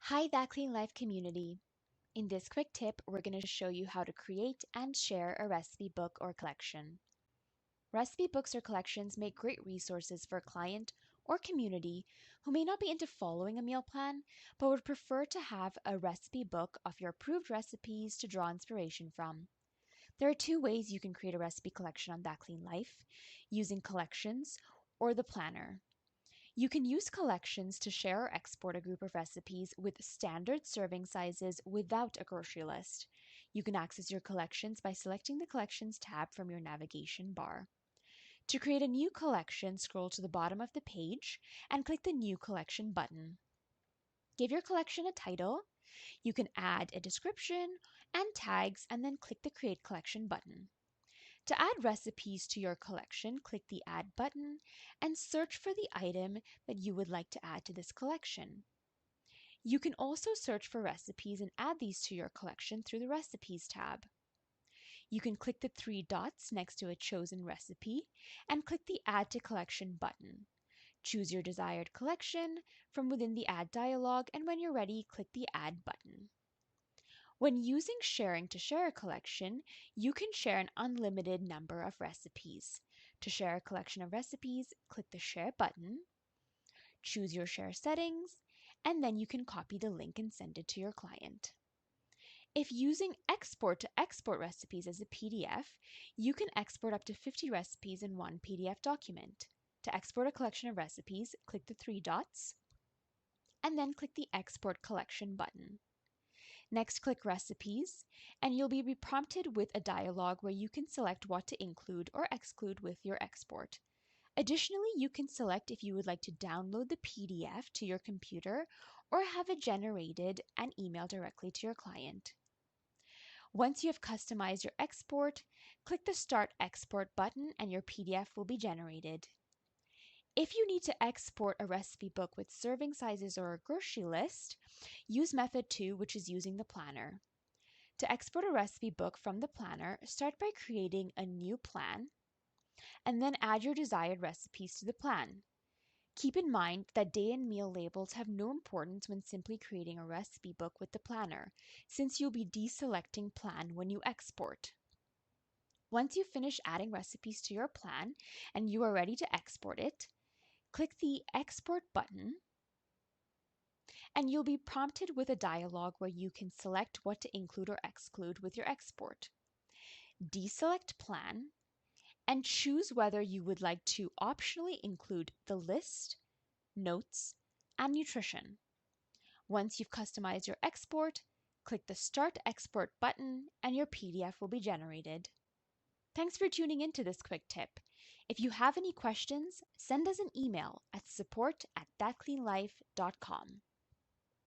Hi, That Clean Life community. In this quick tip, we're going to show you how to create and share a recipe book or collection. Recipe books or collections make great resources for a client or community who may not be into following a meal plan, but would prefer to have a recipe book of your approved recipes to draw inspiration from. There are two ways you can create a recipe collection on That Clean Life, using collections or the planner. You can use collections to share or export a group of recipes with standard serving sizes without a grocery list. You can access your collections by selecting the Collections tab from your navigation bar. To create a new collection, scroll to the bottom of the page and click the New Collection button. Give your collection a title. You can add a description and tags and then click the Create Collection button. To add recipes to your collection, click the Add button and search for the item that you would like to add to this collection. You can also search for recipes and add these to your collection through the Recipes tab. You can click the three dots next to a chosen recipe and click the Add to Collection button. Choose your desired collection from within the Add dialog, and when you're ready, click the Add button. When using sharing to share a collection, you can share an unlimited number of recipes. To share a collection of recipes, click the Share button, choose your share settings, and then you can copy the link and send it to your client. If using export to export recipes as a PDF, you can export up to 50 recipes in one PDF document. To export a collection of recipes, click the three dots, and then click the Export Collection button. Next, click Recipes, and you'll be prompted with a dialog where you can select what to include or exclude with your export. Additionally, you can select if you would like to download the PDF to your computer or have it generated and emailed directly to your client. Once you have customized your export, click the Start Export button and your PDF will be generated. If you need to export a recipe book with serving sizes or a grocery list, use method 2, which is using the planner. To export a recipe book from the planner, start by creating a new plan and then add your desired recipes to the plan. Keep in mind that day and meal labels have no importance when simply creating a recipe book with the planner, since you'll be deselecting plan when you export. Once you finish adding recipes to your plan and you are ready to export it, click the Export button and you'll be prompted with a dialog where you can select what to include or exclude with your export. Deselect Plan and choose whether you would like to optionally include the list, notes, and nutrition. Once you've customized your export, click the Start Export button and your PDF will be generated. Thanks for tuning into this quick tip. If you have any questions, send us an email at support@thatcleanlife.com.